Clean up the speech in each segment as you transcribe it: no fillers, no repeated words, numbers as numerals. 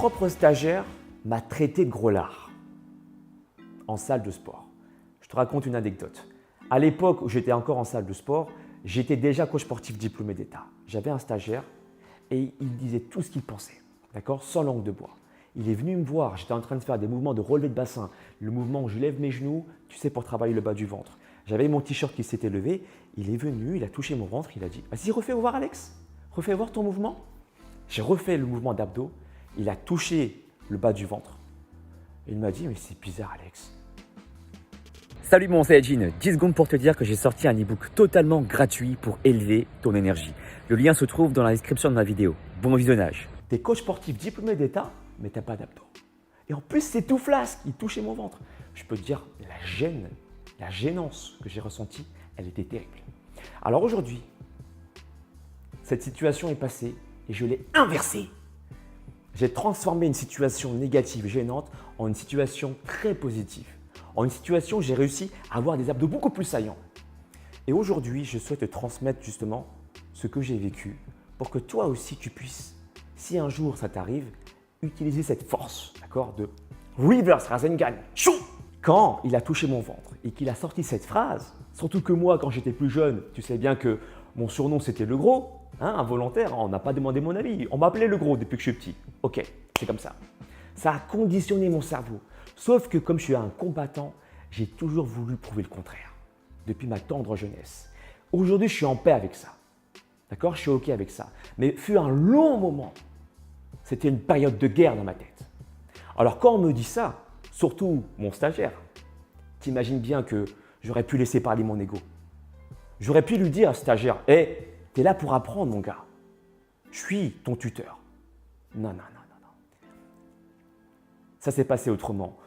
propre stagiaire m'a traité de gros lard en salle de sport. Je te raconte une anecdote. À l'époque où j'étais encore en salle de sport, j'étais déjà coach sportif diplômé d'État. J'avais un stagiaire et il disait tout ce qu'il pensait, d'accord, sans langue de bois. Il est venu me voir, j'étais en train de faire des mouvements de relevé de bassin, le mouvement où je lève mes genoux, tu sais, pour travailler le bas du ventre. J'avais mon t-shirt qui s'était levé, il est venu, il a touché mon ventre, il a dit « Vas-y, refais voir Alex, refais voir ton mouvement ». J'ai refait le mouvement d'abdos, il a touché le bas du ventre. Il m'a dit « Mais c'est bizarre Alex ». Salut mon c'est Edgine, 10 secondes pour te dire que j'ai sorti un e-book totalement gratuit pour élever ton énergie. Le lien se trouve dans la description de ma vidéo. Bon visionnage. Tu es coach sportif diplômé d'État, mais tu n'as pas d'abdos. Et en plus, c'est tout flasque, il touchait mon ventre. Je peux te dire, la gênance que j'ai ressentie, elle était terrible. Alors aujourd'hui, cette situation est passée et je l'ai inversée. J'ai transformé une situation négative, gênante, en une situation très positive. En une situation où j'ai réussi à avoir des abdos beaucoup plus saillants. Et aujourd'hui, je souhaite te transmettre justement ce que j'ai vécu pour que toi aussi tu puisses, si un jour ça t'arrive, utiliser cette force, d'accord, de reverse Rasengan. Chou! Quand il a touché mon ventre et qu'il a sorti cette phrase, surtout que moi, quand j'étais plus jeune, tu sais bien que mon surnom c'était le gros, involontaire, on n'a pas demandé mon avis. On m'appelait le gros depuis que je suis petit. Ok, c'est comme ça. Ça a conditionné mon cerveau. Sauf que comme je suis un combattant, j'ai toujours voulu prouver le contraire, depuis ma tendre jeunesse. Aujourd'hui, je suis en paix avec ça. D'accord? Je suis OK avec ça. Mais fut un long moment. C'était une période de guerre dans ma tête. Alors quand on me dit ça, surtout mon stagiaire, t'imagines bien que j'aurais pu laisser parler mon ego. J'aurais pu lui dire, stagiaire, « Hey, t'es là pour apprendre, mon gars. Je suis ton tuteur. » Non, non, non, non, non. Ça s'est passé autrement.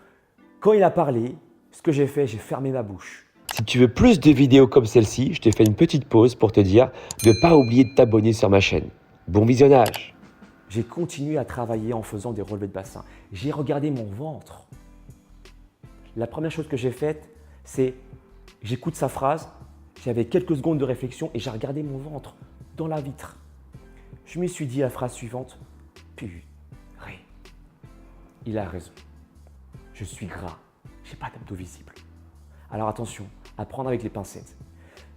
Quand il a parlé, ce que j'ai fait, j'ai fermé ma bouche. Si tu veux plus de vidéos comme celle-ci, je te fais une petite pause pour te dire de ne pas oublier de t'abonner sur ma chaîne. Bon visionnage! J'ai continué à travailler en faisant des relevés de bassin. J'ai regardé mon ventre. La première chose que j'ai faite, c'est j'écoute sa phrase, j'avais quelques secondes de réflexion et j'ai regardé mon ventre dans la vitre. Je me suis dit la phrase suivante, purée, il a raison. Je suis gras, je n'ai pas d'abdos visibles. Alors attention, à prendre avec les pincettes.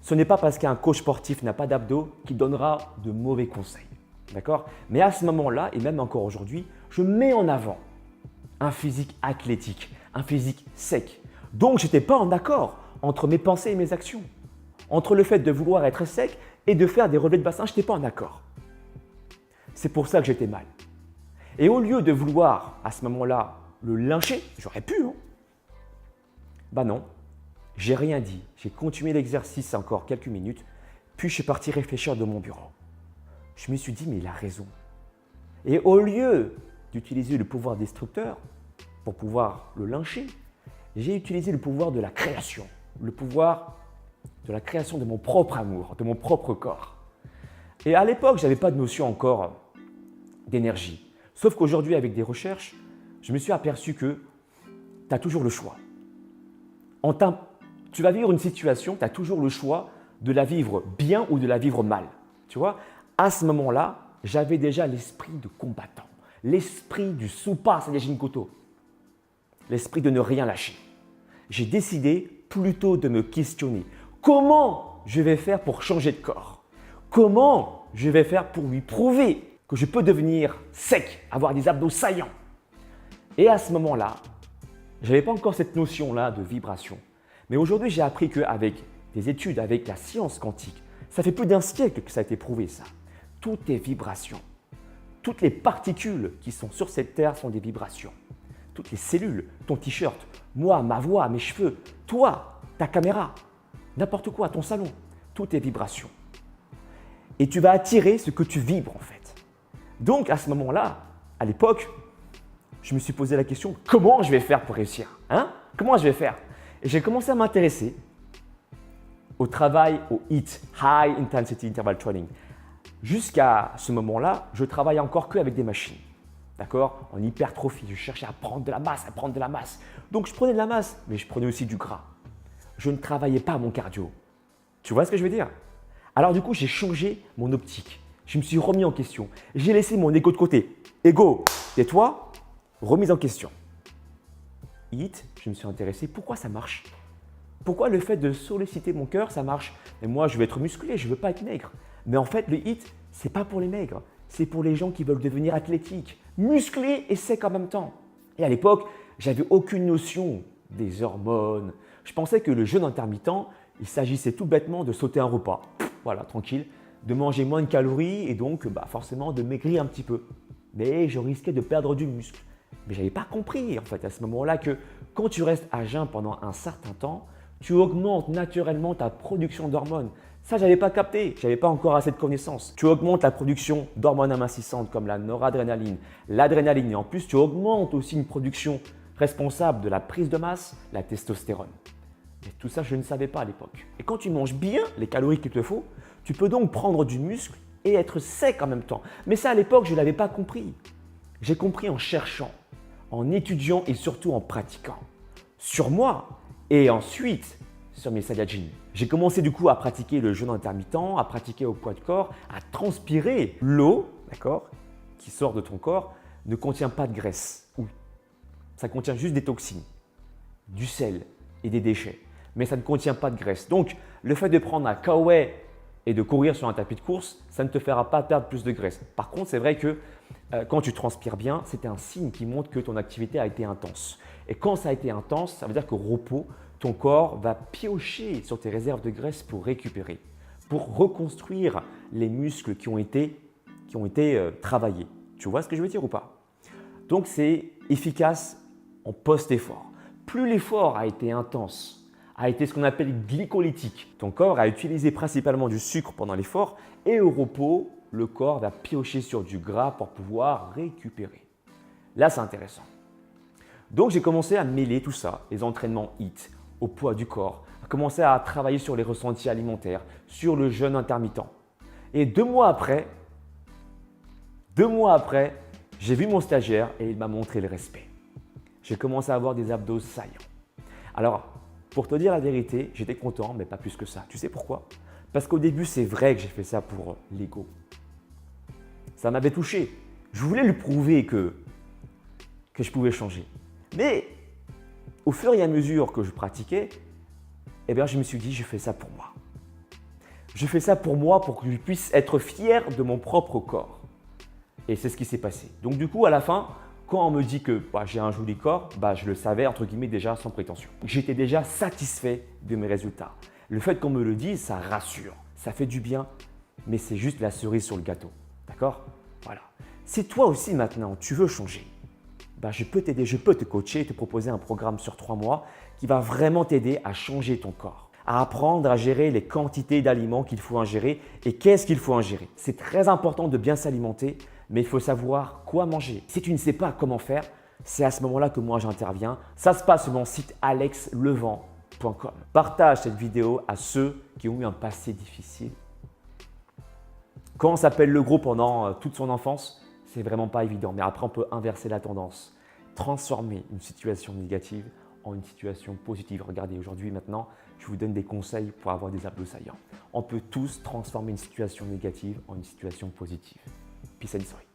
Ce n'est pas parce qu'un coach sportif n'a pas d'abdos qu'il donnera de mauvais conseils. D'accord? Mais à ce moment-là, et même encore aujourd'hui, je mets en avant un physique athlétique, un physique sec. Donc, je n'étais pas en accord entre mes pensées et mes actions. Entre le fait de vouloir être sec et de faire des relevés de bassin, je n'étais pas en accord. C'est pour ça que j'étais mal. Et au lieu de vouloir, à ce moment-là, le lyncher, j'aurais pu, hein. Bah non, j'ai rien dit. J'ai continué l'exercice encore quelques minutes, puis je suis parti réfléchir de mon bureau. Je me suis dit, mais il a raison. Et au lieu d'utiliser le pouvoir destructeur pour pouvoir le lyncher, j'ai utilisé le pouvoir de la création, le pouvoir de la création de mon propre amour, de mon propre corps. Et à l'époque, je n'avais pas de notion encore d'énergie. Sauf qu'aujourd'hui, avec des recherches, je me suis aperçu que tu as toujours le choix. Tu vas vivre une situation, tu as toujours le choix de la vivre bien ou de la vivre mal. Tu vois, à ce moment-là, j'avais déjà l'esprit de combattant, l'esprit du Supa Sayajin-Koto, l'esprit de ne rien lâcher. J'ai décidé plutôt de me questionner. Comment je vais faire pour changer de corps? Comment je vais faire pour lui prouver que je peux devenir sec, avoir des abdos saillants? Et à ce moment-là, je n'avais pas encore cette notion-là de vibration. Mais aujourd'hui, j'ai appris qu'avec des études, avec la science quantique, ça fait plus d'un siècle que ça a été prouvé ça. Tout est vibration. Toutes les particules qui sont sur cette terre sont des vibrations. Toutes les cellules, ton t-shirt, moi, ma voix, mes cheveux, toi, ta caméra, n'importe quoi, ton salon, tout est vibration. Et tu vas attirer ce que tu vibres en fait. Donc à ce moment-là, à l'époque, je me suis posé la question, comment je vais faire pour réussir, hein? Comment je vais faire? Et j'ai commencé à m'intéresser au travail, au HIIT, High Intensity Interval Training. Jusqu'à ce moment-là, je travaillais encore qu'avec des machines. D'accord? En hypertrophie, je cherchais à prendre de la masse, à prendre de la masse. Donc je prenais de la masse, mais je prenais aussi du gras. Je ne travaillais pas mon cardio. Tu vois ce que je veux dire? Alors du coup, j'ai changé mon optique. Je me suis remis en question. J'ai laissé mon ego de côté. Ego, tais-toi, Remise en question. HIIT, je me suis intéressé, pourquoi ça marche? Pourquoi le fait de solliciter mon cœur, ça marche? Et moi, je veux être musclé, je ne veux pas être maigre. Mais en fait, le HIIT, ce n'est pas pour les maigres, c'est pour les gens qui veulent devenir athlétiques, musclés et secs en même temps. Et à l'époque, j'avais aucune notion des hormones. Je pensais que le jeûne intermittent, il s'agissait tout bêtement de sauter un repas, voilà, tranquille, de manger moins de calories et donc forcément de maigrir un petit peu. Mais je risquais de perdre du muscle. Mais je n'avais pas compris en fait à ce moment-là que quand tu restes à jeun pendant un certain temps, tu augmentes naturellement ta production d'hormones. Ça, je n'avais pas capté, je n'avais pas encore assez de connaissances. Tu augmentes la production d'hormones amincissantes comme la noradrénaline, l'adrénaline et en plus tu augmentes aussi une production responsable de la prise de masse, la testostérone. Mais tout ça, je ne savais pas à l'époque. Et quand tu manges bien les calories qu'il te faut, tu peux donc prendre du muscle et être sec en même temps. Mais ça, à l'époque, je ne l'avais pas compris. J'ai compris en cherchant, en étudiant et surtout en pratiquant. Sur moi et ensuite sur mes Saiyajins. J'ai commencé du coup à pratiquer le jeûne intermittent, à pratiquer au poids de corps, à transpirer. L'eau, d'accord, qui sort de ton corps, ne contient pas de graisse. Oui, ça contient juste des toxines, du sel et des déchets. Mais ça ne contient pas de graisse. Donc, le fait de prendre un K-Whey et de courir sur un tapis de course, ça ne te fera pas perdre plus de graisse. Par contre, c'est vrai que quand tu transpires bien, c'est un signe qui montre que ton activité a été intense. Et quand ça a été intense, ça veut dire qu'au repos, ton corps va piocher sur tes réserves de graisse pour récupérer, pour reconstruire les muscles qui ont été travaillés. Tu vois ce que je veux dire ou pas? Donc, c'est efficace en post-effort. Plus l'effort a été intense, a été ce qu'on appelle glycolytique, ton corps a utilisé principalement du sucre pendant l'effort et au repos, le corps va piocher sur du gras pour pouvoir récupérer. Là, c'est intéressant. Donc, j'ai commencé à mêler tout ça, les entraînements HIIT, au poids du corps, à commencer à travailler sur les ressentis alimentaires, sur le jeûne intermittent. Et 2 mois après, j'ai vu mon stagiaire et il m'a montré le respect. J'ai commencé à avoir des abdos saillants. Alors, pour te dire la vérité, j'étais content, mais pas plus que ça. Tu sais pourquoi? Parce qu'au début, c'est vrai que j'ai fait ça pour l'ego. Ça m'avait touché. Je voulais lui prouver que je pouvais changer. Mais au fur et à mesure que je pratiquais, je me suis dit, je fais ça pour moi. Je fais ça pour moi pour que je puisse être fier de mon propre corps. Et c'est ce qui s'est passé. Donc du coup, à la fin, quand on me dit que j'ai un joli corps, je le savais entre guillemets déjà sans prétention. J'étais déjà satisfait de mes résultats. Le fait qu'on me le dise, ça rassure, ça fait du bien, mais c'est juste la cerise sur le gâteau. D'accord? Voilà. Si toi aussi maintenant, tu veux changer, je peux t'aider, je peux te coacher, te proposer un programme sur 3 mois qui va vraiment t'aider à changer ton corps, à apprendre à gérer les quantités d'aliments qu'il faut ingérer et qu'est-ce qu'il faut ingérer. C'est très important de bien s'alimenter, mais il faut savoir quoi manger. Si tu ne sais pas comment faire, c'est à ce moment-là que moi j'interviens. Ça se passe sur mon site alexlevent.com. Partage cette vidéo à ceux qui ont eu un passé difficile. Quand on s'appelle le gros pendant toute son enfance, c'est vraiment pas évident. Mais après, on peut inverser la tendance, transformer une situation négative en une situation positive. Regardez, aujourd'hui, maintenant, je vous donne des conseils pour avoir des abdos saillants. On peut tous transformer une situation négative en une situation positive. Peace and sorry.